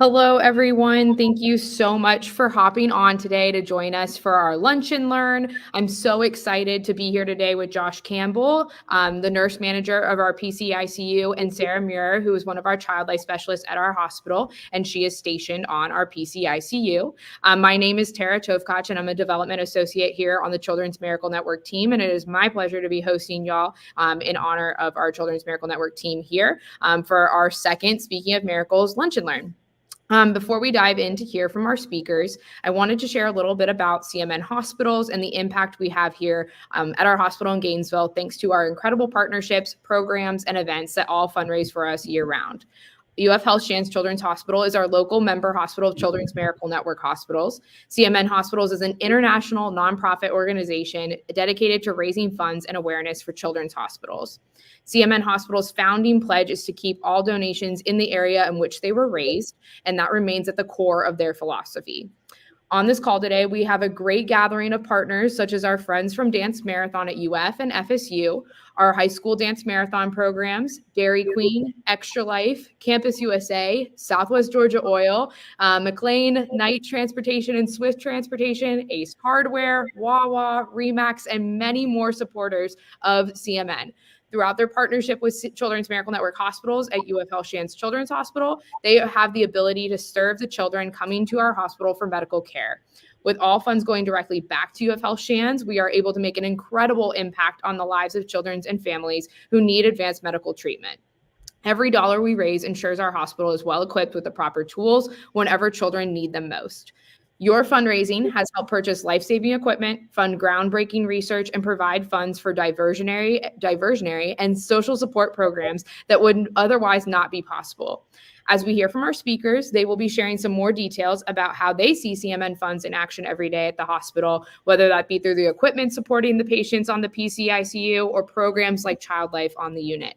Hello, everyone. Thank you so much for hopping on today to join us for our Lunch and Learn. I'm so excited to be here today with Josh Campbell, the nurse manager of our PCICU, and Sarah Muir, who is one of our child life specialists at our hospital, and she is stationed on our PCICU. My name is Tara Tovkach, and I'm a development associate here on the Children's Miracle Network team, and it is my pleasure to be hosting y'all in honor of our Children's Miracle Network team here for our second Speaking of Miracles Lunch and Learn. Before we dive in to hear from our speakers, I wanted to share a little bit about CMN hospitals and the impact we have here at our hospital in Gainesville, thanks to our incredible partnerships, programs, and events that all fundraise for us year-round. UF Health Shands Children's Hospital is our local member hospital of Children's Miracle Network Hospitals. CMN Hospitals is an international nonprofit organization dedicated to raising funds and awareness for children's hospitals. CMN Hospital's founding pledge is to keep all donations in the area in which they were raised, and that remains at the core of their philosophy. On this call today, we have a great gathering of partners, such as our friends from Dance Marathon at UF and FSU, our high school dance marathon programs, Dairy Queen, Extra Life, Campus USA, Southwest Georgia Oil, McLean, Knight Transportation and Swift Transportation, Ace Hardware, Wawa, Remax, and many more supporters of CMN. Throughout their partnership with Children's Miracle Network Hospitals at UF Health Shands Children's Hospital, they have the ability to serve the children coming to our hospital for medical care. With all funds going directly back to UF Health Shands, we are able to make an incredible impact on the lives of children and families who need advanced medical treatment. Every dollar we raise ensures our hospital is well equipped with the proper tools whenever children need them most. Your fundraising has helped purchase life-saving equipment, fund groundbreaking research, and provide funds for diversionary and social support programs that would otherwise not be possible. As we hear from our speakers, they will be sharing some more details about how they see CMN funds in action every day at the hospital, whether that be through the equipment supporting the patients on the PCICU or programs like Child Life on the unit.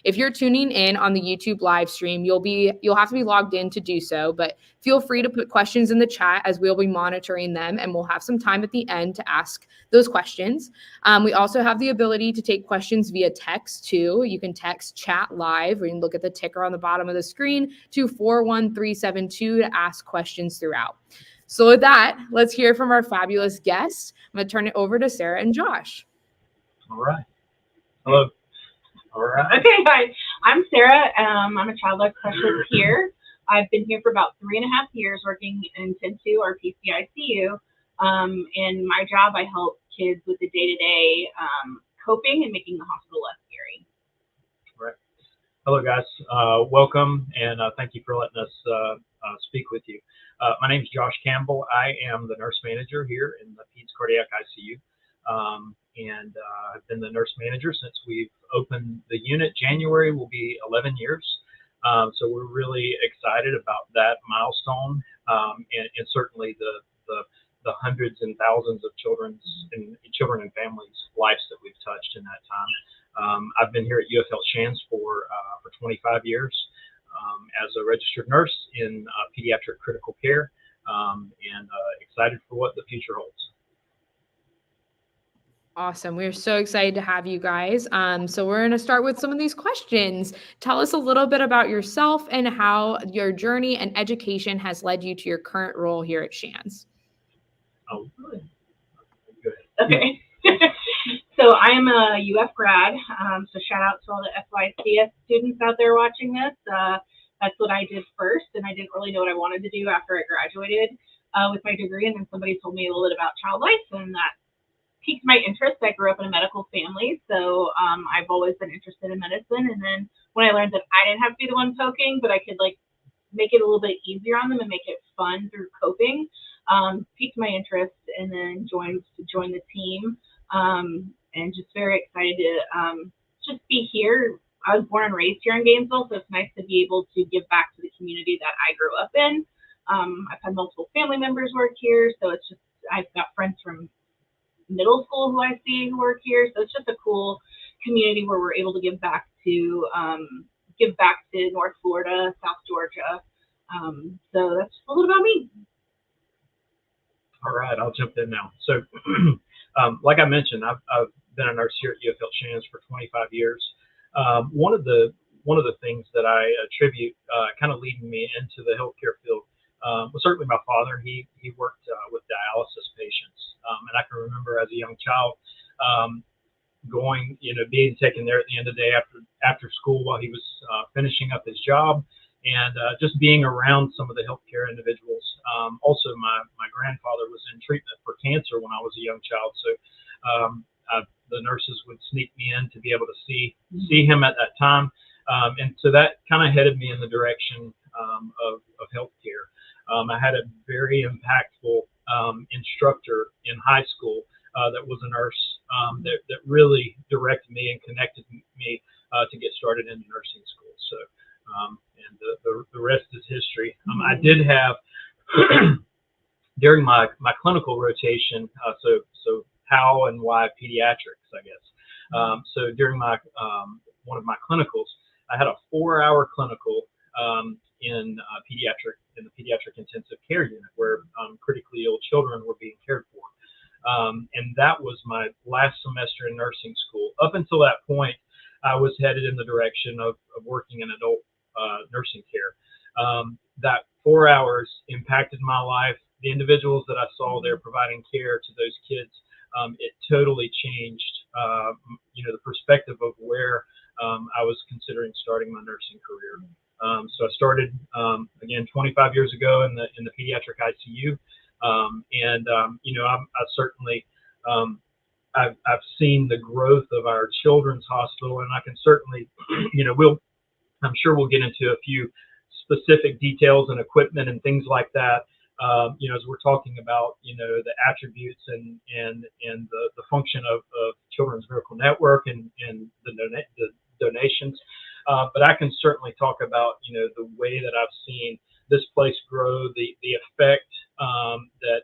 If you're tuning in on the YouTube live stream, you'll have to be logged in to do so, but feel free to put questions in the chat as we'll be monitoring them, and we'll have some time at the end to ask those questions. We also have the ability to take questions via text too. You can text chat live, or you can look at the ticker on the bottom of the screen to 41372 to ask questions throughout. So with that, let's hear from our fabulous guests. I'm going to turn it over to Sarah and Josh. All right. Hello. All right. Okay, hi. I'm Sarah. I'm a child life specialist here. I've been here for about 3.5 years working in Shands, our PCICU. In my job, I help kids with the day-to-day coping and making the hospital less scary. All right. Hello, guys. Welcome, and thank you for letting us speak with you. My name is Josh Campbell. I am the nurse manager here in the Peds Cardiac ICU. And I've been the nurse manager since we've opened the unit. January will be 11 years. So we're really excited about that milestone, and certainly the hundreds and thousands of children and families' lives that we've touched in that time. I've been here at UF Health Shands for 25 years as a registered nurse in pediatric critical care, and excited for what the future holds. Awesome. We're so excited to have you guys. So we're going to start with some of these questions. Tell us a little bit about yourself and how your journey and education has led you to your current role here at Shands. Oh, really? Go ahead. Okay. So I'm a UF grad. So shout out to all the FYCS students out there watching this. That's what I did first, and I didn't really know what I wanted to do after I graduated with my degree. And then somebody told me a little bit about child life, and that piqued my interest. I grew up in a medical family, so I've always been interested in medicine. And then when I learned that I didn't have to be the one poking, but I could like make it a little bit easier on them and make it fun through coping, piqued my interest, and then joined the team. And just very excited to just be here. I was born and raised here in Gainesville, so it's nice to be able to give back to the community that I grew up in. I've had multiple family members work here, so it's just I've got friends from middle school who I see who work here, so it's just a cool community where we're able to give back to North Florida, South Georgia. So that's a little about me. All right, I'll jump in now. So, like I mentioned, I've been a nurse here at UF Health Shands for 25 years. One of the one of the things that I attribute kind of leading me into the healthcare field was certainly my father. He worked with dialysis patients, and I can remember as a young child going, being taken there at the end of the day after school while he was finishing up his job, and just being around some of the healthcare individuals. Also, my grandfather was in treatment for cancer when I was a young child, so the nurses would sneak me in to be able to see him at that time, and so that kind of headed me in the direction of healthcare. I had a very impactful instructor in high school that was a nurse that really directed me and connected me to get started in nursing school. So, and the rest is history. I did have during my clinical rotation. So how and why pediatrics, I guess. So during my one of my clinicals, I had a 4-hour clinical in the pediatric intensive care unit where critically ill children were being cared for. And that was my last semester in nursing school. Up until that point, I was headed in the direction of working in adult nursing care. That 4 hours impacted my life. The individuals that I saw there providing care to those kids, it totally changed, the perspective of where I was considering starting my nursing career. So I started again 25 years ago in the pediatric ICU. I certainly, I've seen the growth of our children's hospital, and I can certainly, I'm sure we'll get into a few specific details and equipment and things like that. As we're talking about, the attributes and the function of Children's Miracle Network and the donations. But I can certainly talk about, the way that I've seen this place grow, the effect that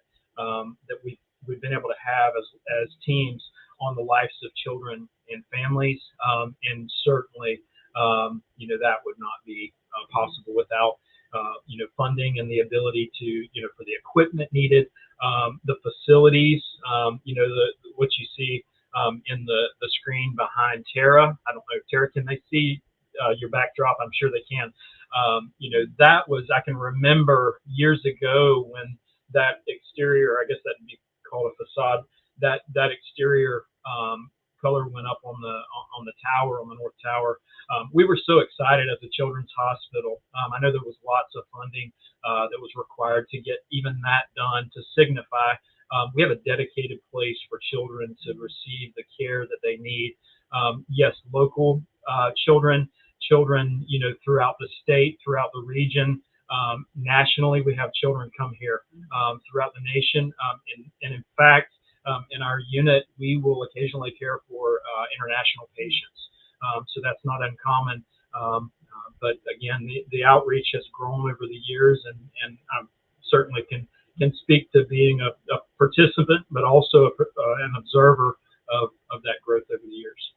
we've been able to have as teams on the lives of children and families, and certainly that would not be possible without funding and the ability to for the equipment needed, the facilities, what you see in the screen behind Tara. I don't know, Tara, can they see your backdrop? I'm sure they can. That was, I can remember years ago when that exterior, I guess that'd be called a facade, that exterior color went up on the tower, on the north tower. We were so excited as a children's hospital. I know there was lots of funding that was required to get even that done to signify we have a dedicated place for children to receive the care that they need. Yes, local children, throughout the state, throughout the region. Nationally, we have children come here throughout the nation. And in fact, in our unit, we will occasionally care for international patients. So that's not uncommon. But again, the outreach has grown over the years, and I certainly can speak to being a participant, but also an observer of that growth over the years.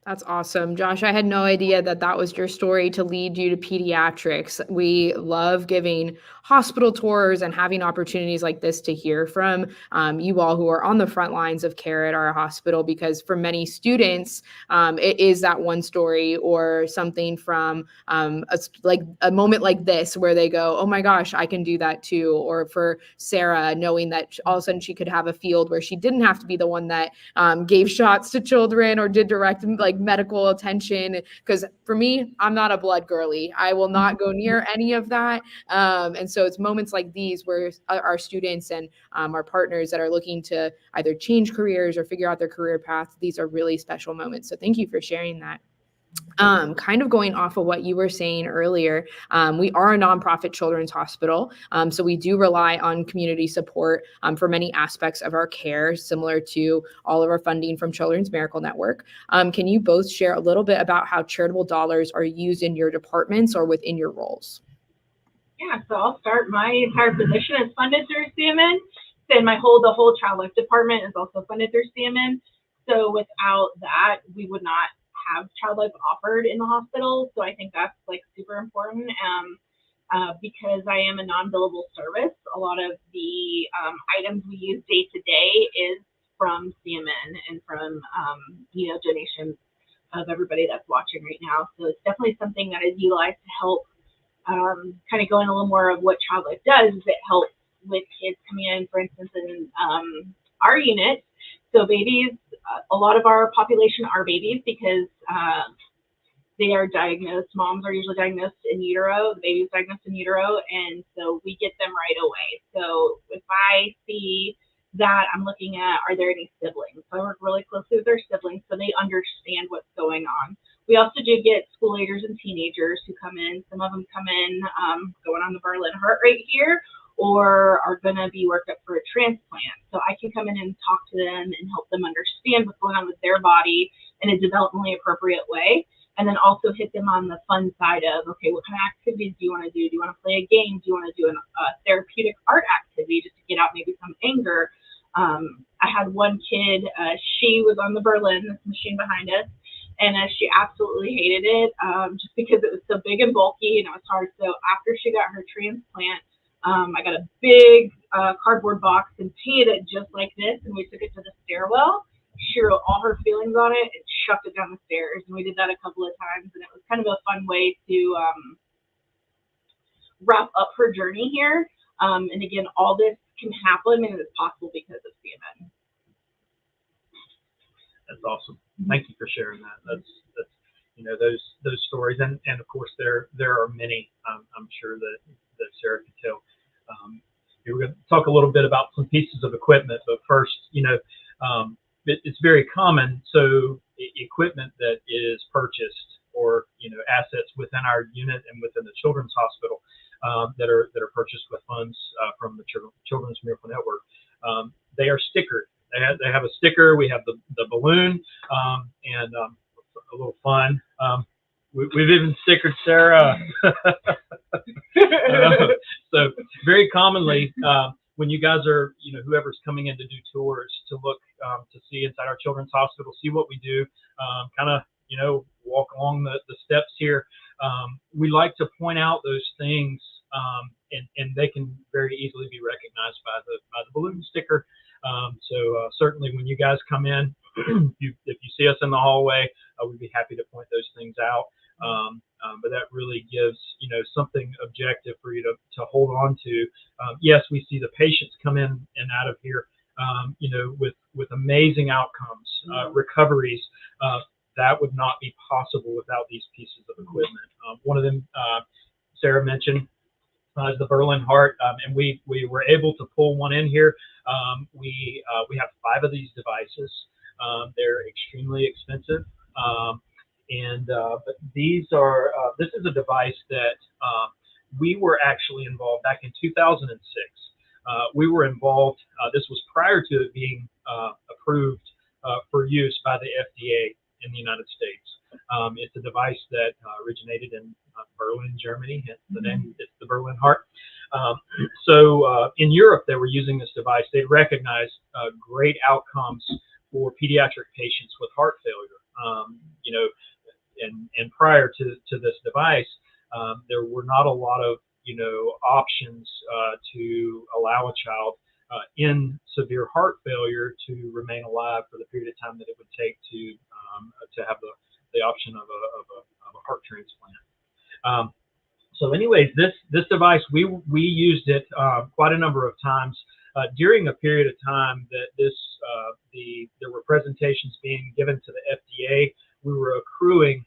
That's awesome. Josh, I had no idea that was your story to lead you to pediatrics. We love giving hospital tours and having opportunities like this to hear from you all who are on the front lines of care at our hospital, because for many students, it is that one story or something from a moment like this where they go, oh my gosh, I can do that too. Or for Sarah, knowing that all of a sudden she could have a field where she didn't have to be the one that gave shots to children or did direct medical attention, because for me, I'm not a blood girly. I will not go near any of that. And so it's moments like these where our students and our partners that are looking to either change careers or figure out their career path, these are really special moments. So thank you for sharing that. Kind of going off of what you were saying earlier, we are a nonprofit children's hospital, so we do rely on community support for many aspects of our care, similar to all of our funding from Children's Miracle Network. Can you both share a little bit about how charitable dollars are used in your departments or within your roles? Yeah, so I'll start. My entire position is funded through CMN, and the whole child life department is also funded through CMN. So without that, we would not have child life offered in the hospital. So I think that's super important. Because I am a non-billable service, a lot of the items we use day to day is from CMN and from donations of everybody that's watching right now. So it's definitely something that is utilized to help kind of go in a little more of what Child Life does. Is it helps with kids coming in, for instance, in our unit. So babies, a lot of our population are babies because they are diagnosed, moms are usually diagnosed in utero, the baby's diagnosed in utero, and so we get them right away. So if I see that, I'm looking at, are there any siblings? So I work really closely with their siblings so they understand what's going on. We also do get school agers and teenagers who come in. Some of them come in going on the Berlin heart right here, or are going to be worked up for a transplant. So I can come in and talk to them and help them understand what's going on with their body in a developmentally appropriate way. And then also hit them on the fun side of, okay, what kind of activities do you want to do? Do you want to play a game? Do you want to do a therapeutic art activity just to get out maybe some anger? I had one kid, she was on the Berlin, this machine behind us, and she absolutely hated it just because it was so big and bulky and it was hard. So after she got her transplant, I got a big cardboard box and painted it just like this, and we took it to the stairwell. She wrote all her feelings on it and shoved it down the stairs, and we did that a couple of times, and it was kind of a fun way to wrap up her journey here. And again, all this can happen and it's possible because of CMN. That's awesome. Thank you for sharing that. That's you know, those stories, and of course there are many. I'm sure that Sarah could tell. We're going to talk a little bit about some pieces of equipment, but first, you know, it's very common. So equipment that is purchased, or you know, assets within our unit and within the Children's Hospital that are purchased with funds from the Children's Miracle Network, they are stickered. They have a sticker. We have the balloon and a little fun. We've even stickered Sarah. So very commonly, when you guys are, you know, whoever's coming in to do tours, to look to see inside our Children's Hospital, see what we do, kind of, you know, walk along the steps here. We like to point out those things, and they can very easily be recognized by the balloon sticker. So certainly when you guys come in, if you see us in the hallway, we'd be happy to point those things out. But that really gives, you know, something objective for you to hold on to. Yes, we see the patients come in and out of here, you know, with amazing outcomes, recoveries. That would not be possible without these pieces of equipment. One of them, Sarah mentioned, is the Berlin heart, and we were able to pull one in here. We have 5 of these devices. They're extremely expensive. But these are, this is a device that we were actually involved back in 2006. We were involved, this was prior to it being approved for use by the FDA in the United States. It's a device that originated in Berlin, Germany, hence the name, it's the Berlin heart. So in Europe, they were using this device. They recognized great outcomes for pediatric patients with heart failure. You know, and prior to this device, there were not a lot of, you know, options to allow a child in severe heart failure to remain alive for the period of time that it would take to have the option of a heart transplant. So anyways, this device, we used it quite a number of times during a period of time that there were presentations being given to the FDA. We were accruing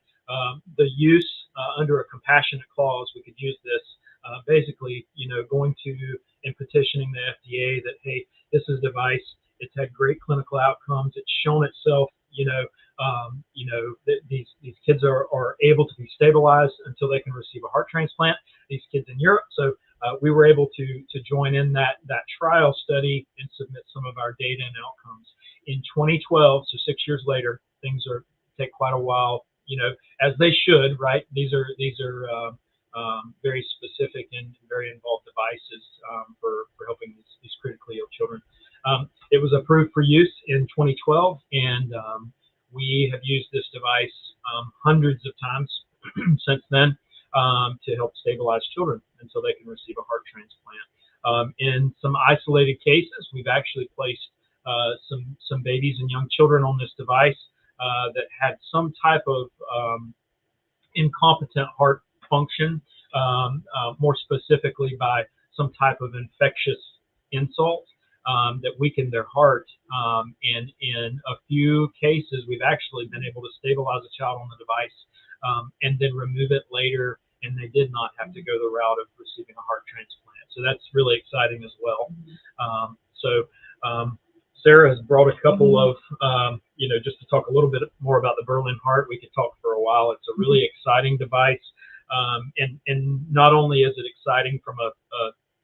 the use under a compassionate clause. We could use this basically, you know, going to and petitioning the FDA that, hey, this is a device. It's had great clinical outcomes. It's shown itself, you know, that these kids are able to be stabilized until they can receive a heart transplant. These kids in Europe. So we were able to join in that trial study and submit some of our data and outcomes. In 2012, so 6 years later, things take quite a while, you know, as they should, right? These are very specific and very involved devices for helping these critically ill children. It was approved for use in 2012, and we have used this device hundreds of times since then to help stabilize children until they can receive a heart transplant. In some isolated cases, we've actually placed some babies and young children on this device that had some type of incompetent heart function, more specifically by some type of infectious insult that weakened their heart. And in a few cases, we've actually been able to stabilize a child on the device and then remove it later, and they did not have to go the route of receiving a heart transplant. So that's really exciting as well. Sarah has brought a couple of, just to talk a little bit more about the Berlin Heart. We could talk for a while. It's a really exciting device. And not only is it exciting from a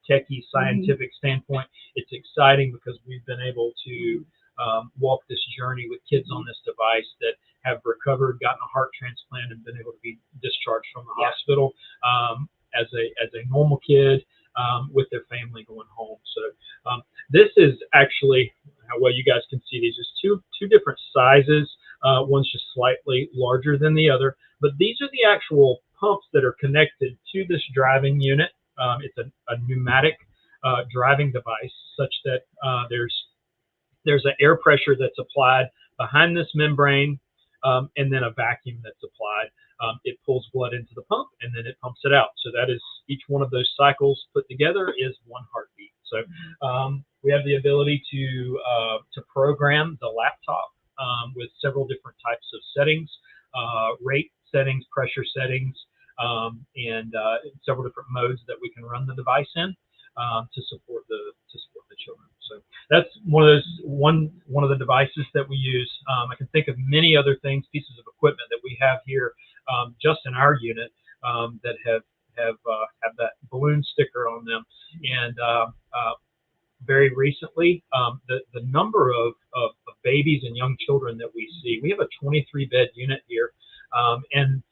techie scientific standpoint, it's exciting because we've been able to walk this journey with kids on this device that have recovered, gotten a heart transplant, and been able to be discharged from the hospital as a normal kid with their family going home. So this is actually, well, you guys can see these as two different sizes. One's just slightly larger than the other, but these are the actual pumps that are connected to this driving unit. It's a pneumatic driving device, such that there's an air pressure that's applied behind this membrane, and then a vacuum that's applied. It pulls blood into the pump, and then it pumps it out. So that is, each one of those cycles put together is one heartbeat. So we have the ability to program the laptop with several different types of settings, rate settings, pressure settings, and several different modes that we can run the device in to support the children. So that's one of the devices that we use. I can think of many other things, pieces of equipment that we have here just in our unit that have that balloon sticker on them. And very recently, the number of babies and young children that we see, we have a 23-bed unit here, and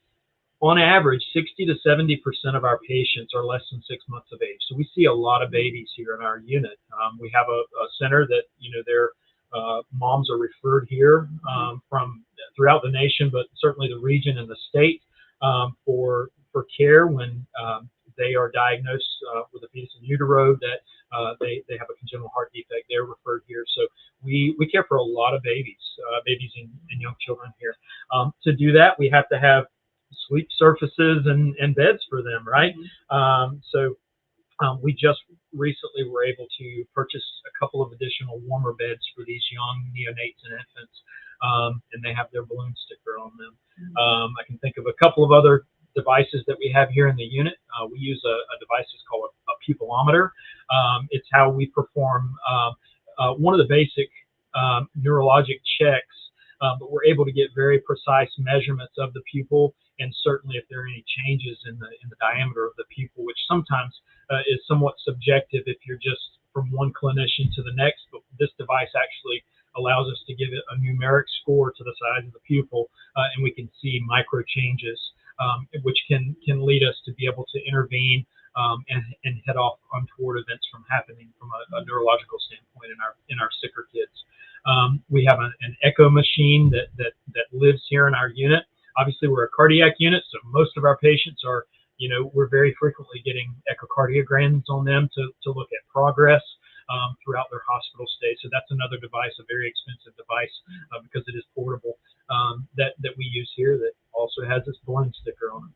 on average, 60 to 70% of our patients are less than 6 months of age. So we see a lot of babies here in our unit. We have a center that, their moms are referred here from throughout the nation, but certainly the region and the state for care when they are diagnosed with a fetus in utero that they have a congenital heart defect. They're referred here. So we care for a lot of babies and young children here. To do that, we have to have sleep surfaces and beds for them, right? So we just recently were able to purchase a couple of additional warmer beds for these young neonates and infants, and they have their balloon sticker on them. I can think of a couple of other devices that we have here in the unit. We use a device that's called a pupillometer. It's how we perform one of the basic neurologic checks, but we're able to get very precise measurements of the pupil, and certainly if there are any changes in the diameter of the pupil, which sometimes is somewhat subjective if you're just from one clinician to the next. But this device actually allows us to give it a numeric score to the size of the pupil, and we can see micro changes, which can lead us to be able to intervene and head off untoward events from happening from a neurological standpoint in our sicker kids. We have an echo machine that lives here in our unit. Obviously, we're a cardiac unit, so most of our patients are, we're very frequently getting echocardiograms on them to look at progress throughout their hospital stay. So that's another device, a very expensive device because it is portable, that we use here that also has this balloon sticker on it.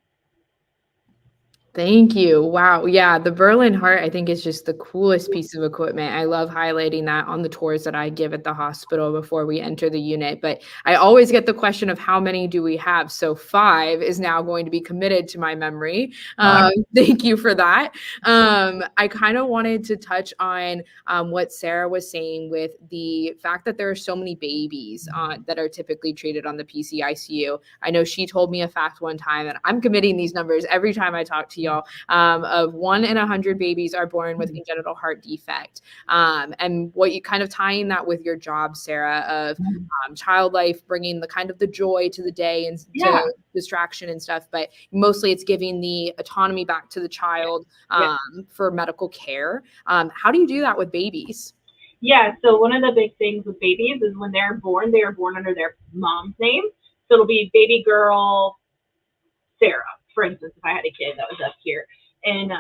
Thank you. Wow. Yeah. The Berlin Heart, I think, is just the coolest piece of equipment. I love highlighting that on the tours that I give at the hospital before we enter the unit. But I always get the question of how many do we have? So 5 is now going to be committed to my memory. Thank you for that. I kind of wanted to touch on what Sarah was saying with the fact that there are so many babies that are typically treated on the PCICU. I know she told me a fact one time, and I'm committing these numbers every time I talk to y'all, of 1 in 100 babies are born with congenital heart defect. And what you kind of tying that with your job, Sarah, of child life, bringing the kind of the joy to the day and to distraction and stuff, but mostly it's giving the autonomy back to the child for medical care. How do you do that with babies? Yeah, so one of the big things with babies is when they're born, they are born under their mom's name. So it'll be baby girl Sarah, for instance, if I had a kid that was up here. And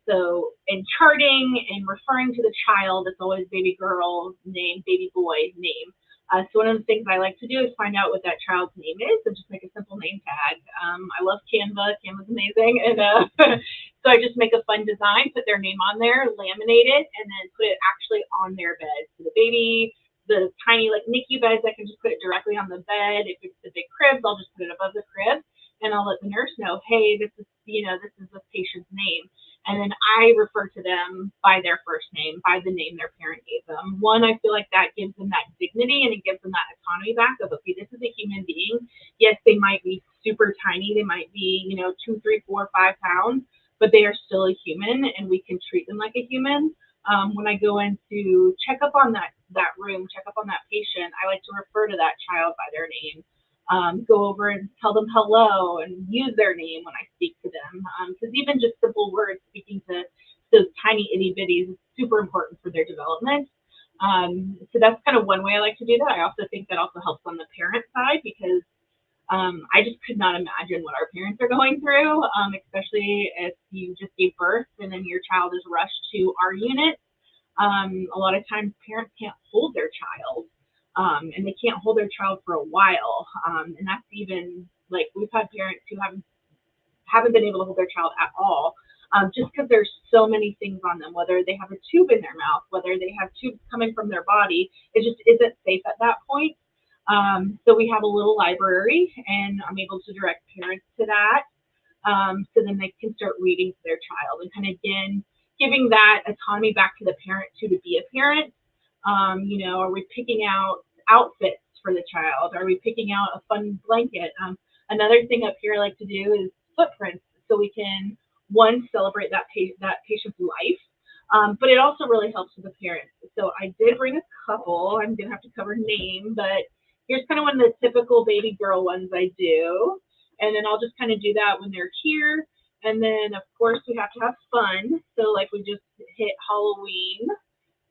so in charting and referring to the child, it's always baby girl name, baby boy name. So one of the things I like to do is find out what that child's name is and just make a simple name tag. I love Canva. Canva's amazing. And so I just make a fun design, put their name on there, laminate it, and then put it actually on their bed. So the baby, the tiny like NICU beds, I can just put it directly on the bed. If it's the big cribs, I'll just put it above the crib, and I'll let the nurse know, hey, this is this patient's name. And then I refer to them by their first name, by the name their parent gave them. One, I feel like that gives them that dignity and it gives them that autonomy back of, okay, this is a human being. Yes, they might be super tiny. They might be, 2, 3, 4, 5 pounds, but they are still a human and we can treat them like a human. When I go in to check up on that room, check up on that patient, I like to refer to that child by their name. Go over and tell them hello and use their name when I speak to them. Because even just simple words, speaking to those tiny itty bitties is super important for their development. So that's kind of one way I like to do that. I also think that also helps on the parent side because I just could not imagine what our parents are going through, especially if you just gave birth and then your child is rushed to our unit. A lot of times parents can't hold their child. And they can't hold their child for a while. And that's even like we've had parents who haven't been able to hold their child at all, just because there's so many things on them, whether they have a tube in their mouth, whether they have tubes coming from their body, it just isn't safe at that point. So we have a little library and I'm able to direct parents to that. So then they can start reading to their child and kind of again, giving that autonomy back to the parent to be a parent. Are we picking out outfits for the child? Are we picking out a fun blanket? Another thing up here I like to do is footprints, so we can celebrate that patient's life, but it also really helps with the parents. So I did bring a couple. I'm gonna have to cover name, but here's kind of one of the typical baby girl ones I do, and then I'll just kind of do that when they're here. And then of course we have to have fun. So like we just hit Halloween.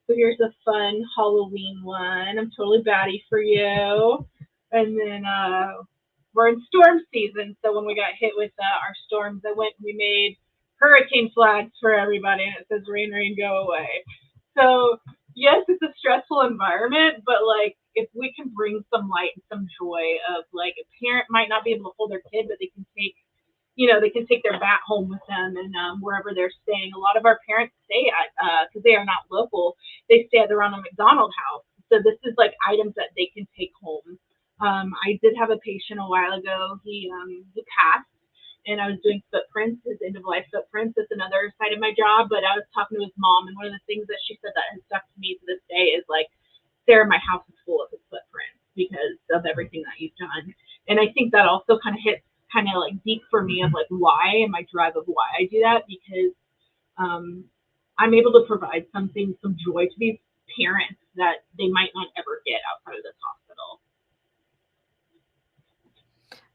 So here's a fun Halloween one. I'm totally batty for you. And then we're in storm season. So when we got hit with our storms, we made hurricane flags for everybody. And it says, rain, rain, go away. So yes, it's a stressful environment, but like if we can bring some light and some joy of like a parent might not be able to hold their kid, but they can take their bat home with them and wherever they're staying. A lot of our parents stay at, because they are not local, they stay at the Ronald McDonald House. So this is like items that they can take home. I did have a patient a while ago. He passed, and I was doing footprints, his end-of-life footprints. That's another side of my job, but I was talking to his mom, and one of the things that she said that has stuck to me to this day is like, Sarah, my house is full of his footprints because of everything that you've done. And I think that also kind of hits kind of like deep for me of like why and my drive of why I do that, because I'm able to provide some joy to these parents that they might not ever get outside of this hospital.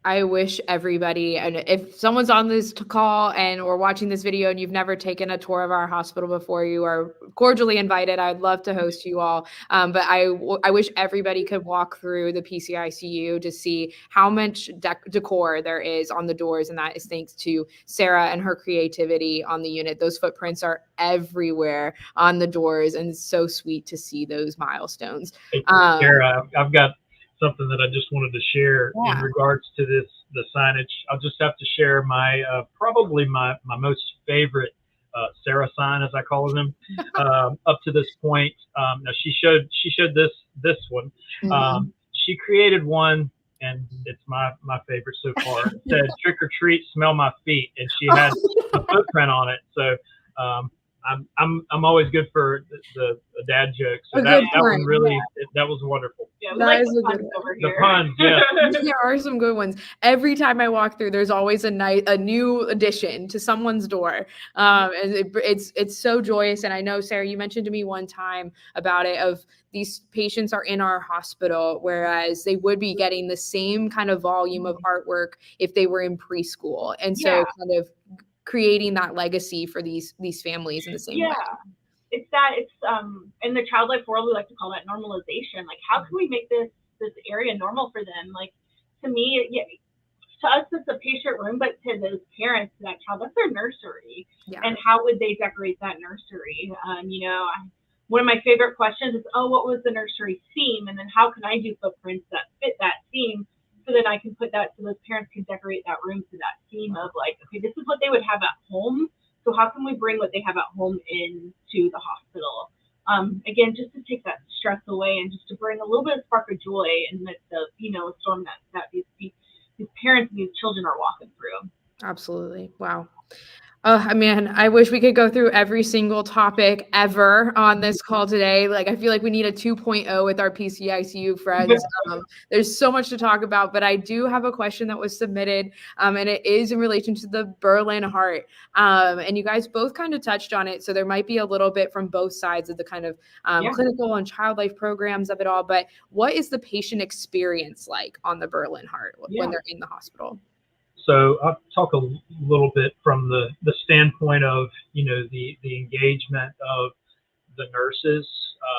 I wish everybody, and if someone's on this call and or watching this video and you've never taken a tour of our hospital before, you are cordially invited. I'd love to host you all. But I wish everybody could walk through the PCICU to see how much decor there is on the doors. And that is thanks to Sarah and her creativity on the unit. Those footprints are everywhere on the doors, and it's so sweet to see those milestones. Hey, Sarah, I've got something that I just wanted to share in regards to the signage. I'll just have to share my probably my most favorite Sarah sign, as I call them, up to this point. Now she showed this one. Mm-hmm. She created one, and it's my favorite so far. It said "Trick or treat, smell my feet," and she had a footprint on it. So I'm always good for the dad joke. So that one really that was wonderful. Yeah, we like the puns over here. The puns, yeah. There are some good ones. Every time I walk through, there's always a new addition to someone's door. And it's so joyous. And I know, Sarah, you mentioned to me one time about it of these patients are in our hospital, whereas they would be getting the same kind of volume of artwork if they were in preschool. And so kind of creating that legacy for these families in the same way. It's in the child life world, we like to call that normalization. Like, how can we make this area normal for them? Like, to me, to us, it's a patient room, but to those parents, that child, that's their nursery. Yeah. And how would they decorate that nursery? one of my favorite questions is, oh, what was the nursery theme? And then how can I do footprints that fit that theme so that I can put that so those parents can decorate that room to that theme of like, okay, this is what they would have at home. So how can we bring what they have at home into the hospital? Again, just to take that stress away and just to bring a little bit of spark of joy in the storm that these parents and these children are walking through. Absolutely. Wow. I mean, I wish we could go through every single topic ever on this call today. Like, I feel like we need a 2.0 with our PCICU friends. There's so much to talk about, but I do have a question that was submitted, and it is in relation to the Berlin Heart. And you guys both kind of touched on it, so there might be a little bit from both sides of the kind of clinical and child life programs of it all. But what is the patient experience like on the Berlin Heart when they're in the hospital? So I'll talk a little bit from the standpoint of, the engagement of the nurses,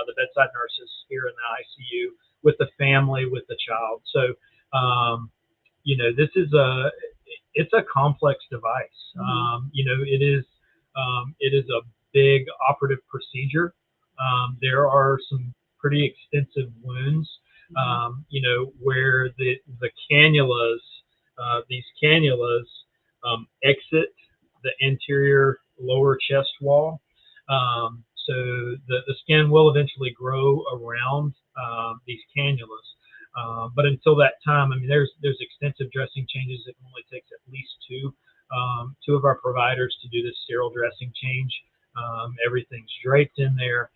the bedside nurses here in the ICU with the family, with the child. So, this is it's a complex device. It is a big operative procedure. There are some pretty extensive wounds, where the cannulas, these cannulas exit the anterior lower chest wall. So the skin will eventually grow around these cannulas. But until that time, I mean, there's extensive dressing changes. It normally takes at least two of our providers to do this sterile dressing change. Everything's draped in there.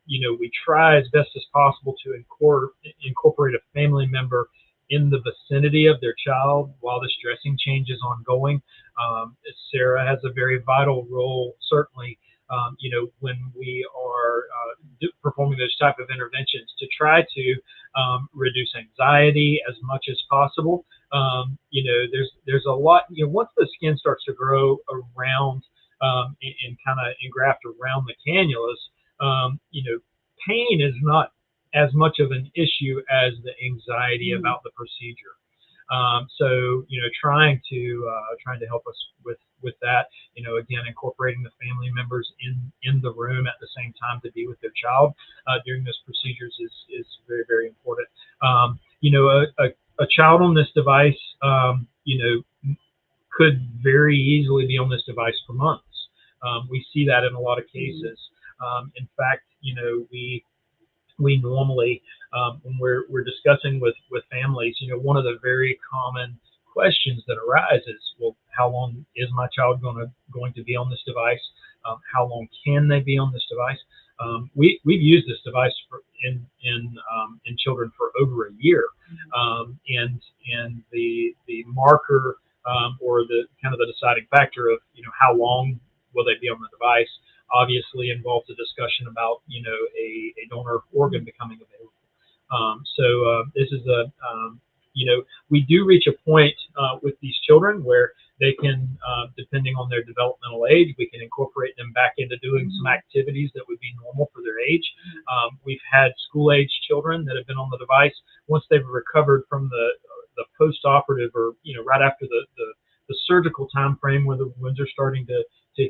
We try as best as possible to incorporate a family member in the vicinity of their child while this dressing change is ongoing. Sarah has a very vital role, certainly, when we are performing those type of interventions to try to reduce anxiety as much as possible. There's a lot, once the skin starts to grow around and kind of engraft around the cannulas, pain is not as much of an issue as the anxiety about the procedure. So, trying to help us with that, again, incorporating the family members in the room at the same time to be with their child during those procedures is very, very important. A child on this device, could very easily be on this device for months. We see that in a lot of cases. In fact, we normally, when we're discussing with families, one of the very common questions that arise is, well, how long is my child going to be on this device? How long can they be on this device? We've used this device in children for over a year, and the marker or the kind of the deciding factor of how long will they be on the device obviously involves a discussion about a donor organ becoming available. So this is we do reach a point with these children where they can, depending on their developmental age, we can incorporate them back into doing some activities that would be normal for their age. We've had school-age children that have been on the device. Once they've recovered from the post-operative or right after the surgical time frame where the wounds are starting to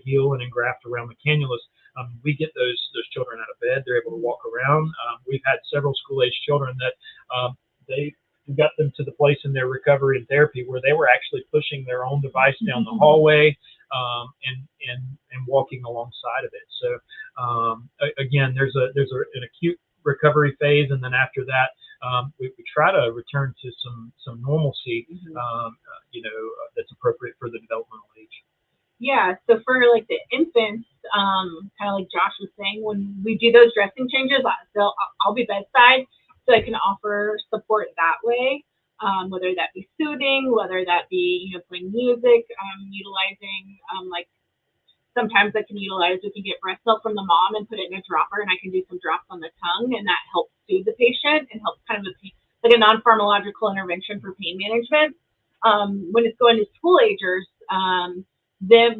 heal and engraft around the cannulas, we get those children out of bed. They're able to walk around. We've had several school-age children that they got them to the place in their recovery and therapy where they were actually pushing their own device down the hallway and walking alongside of it. So again, there's an acute recovery phase, and then after that, we try to return to some normalcy, that's appropriate for the developmental age. Yeah, so for like the infants, kind of like Josh was saying, when we do those dressing changes, I'll be bedside, so I can offer support that way, whether that be soothing, whether that be playing music, utilizing like sometimes I can utilize, we can get breast milk from the mom and put it in a dropper, and I can do some drops on the tongue, and that helps soothe the patient and helps kind of like a non-pharmacological intervention for pain management. When it's going to school agers, the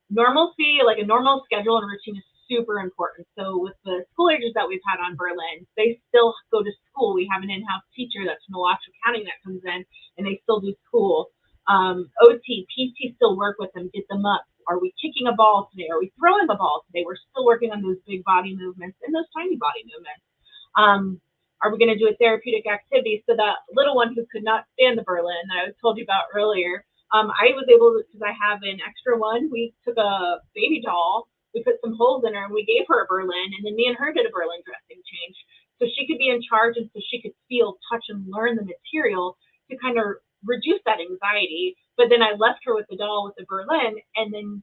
normalcy, like a normal schedule and routine is super important. So with the school agers that we've had on Berlin, they still go to school. We have an in-house teacher that's from Washoe County that comes in, and they still do school. OT, PT still work with them, get them up, Are we kicking a ball today? Are we throwing a ball today? We're still working on those big body movements and those tiny body movements. Are we going to do a therapeutic activity? So that little one who could not stand the Berlin that I told you about earlier, I was able to, because I have an extra one, we took a baby doll, we put some holes in her, and we gave her a Berlin, and then me and her did a Berlin dressing change. So she could be in charge, and so she could feel, touch, and learn the material to kind of reduce that anxiety. But then I left her with the doll with the Berlin, and then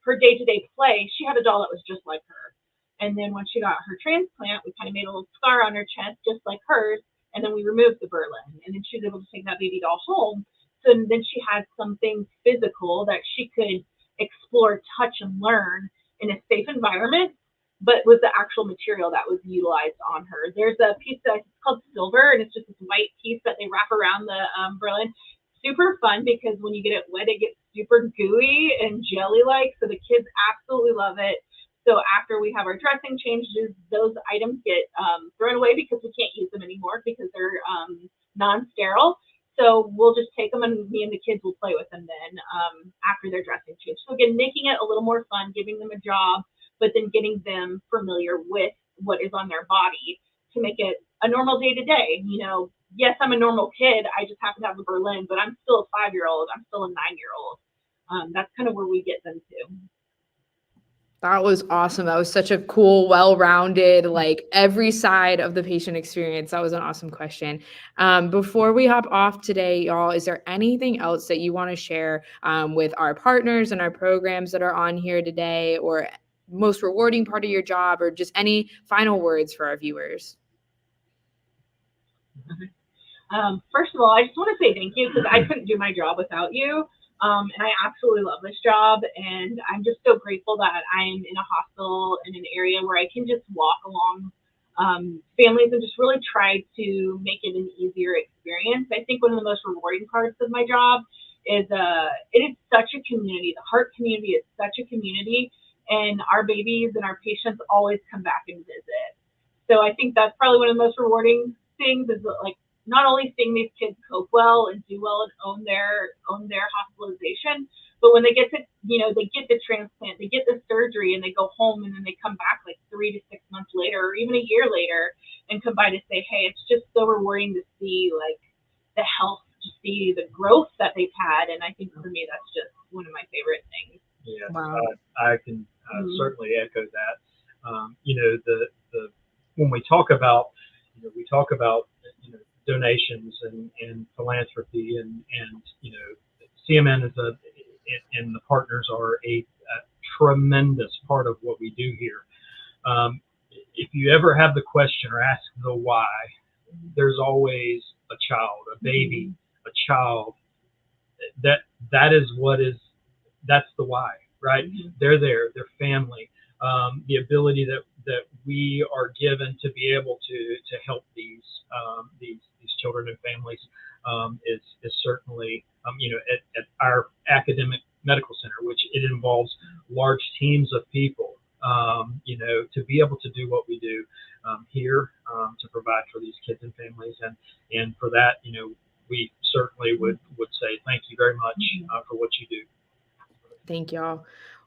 her day-to-day play, she had a doll that was just like her. And then when she got her transplant, we kind of made a little scar on her chest, just like hers, and then we removed the Berlin. And then she was able to take that baby doll home. So then she had something physical that she could explore, touch, and learn in a safe environment, but with the actual material that was utilized on her. There's a piece that's called silver, and it's just this white piece that they wrap around the Berlin. Super fun because when you get it wet, it gets super gooey and jelly-like, so the kids absolutely love it. So after we have our dressing changes, those items get thrown away because we can't use them anymore because they're non-sterile. So we'll just take them, and me and the kids will play with them then after their dressing change. So again, making it a little more fun, giving them a job, but then getting them familiar with what is on their body to make it a normal day-to-day. You know, yes, I'm a normal kid. I just happen to have a Berlin, but I'm still a 5-year-old. I'm still a 9-year-old. That's kind of where we get them to. That was awesome. That was such a cool, well-rounded, like every side of the patient experience. That was an awesome question. Before we hop off today, y'all, is there anything else that you want to share with our partners and our programs that are on here today, or most rewarding part of your job, or just any final words for our viewers? First of all, I just want to say thank you because I couldn't do my job without you. And I absolutely love this job, and I'm just so grateful that I'm in a hospital in an area where I can just walk along families and just really try to make it an easier experience. I think one of the most rewarding parts of my job is it is such a community. The heart community is such a community, and our babies and our patients always come back and visit. So I think that's probably one of the most rewarding things is like not only seeing these kids cope well and do well and own their hospitalization, but when they get to, they get the transplant, they get the surgery, and they go home, and then they come back like 3 to 6 months later, or even a year later, and come by to say, hey, it's just so rewarding to see like the health, to see the growth that they've had. And I think for me, that's just one of my favorite things. Yes, Wow. I can certainly echo that. When we talk about, donations and philanthropy and CMN and the partners are a tremendous part of what we do here. If you ever have the question or ask the why, there's always a child, a baby, a child. That's the why, right? They're there, their family, the ability that we are given to be able to help these children and families is certainly at our academic medical center, which it involves large teams of people, to be able to do what we do here to provide for these kids and families, and for that, we certainly would say thank you very much for what you do. Thank y'all.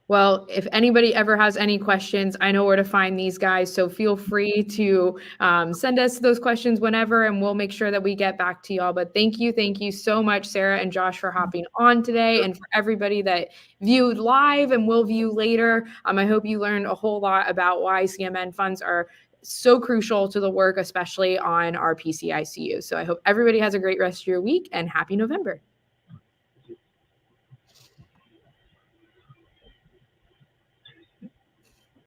Well, if anybody ever has any questions, I know where to find these guys. So feel free to send us those questions whenever, and we'll make sure that we get back to y'all. But thank you so much, Sarah and Josh, for hopping on today. And for everybody that viewed live and will view later, I hope you learned a whole lot about why CMN funds are so crucial to the work, especially on our PCICU. So I hope everybody has a great rest of your week, and happy November.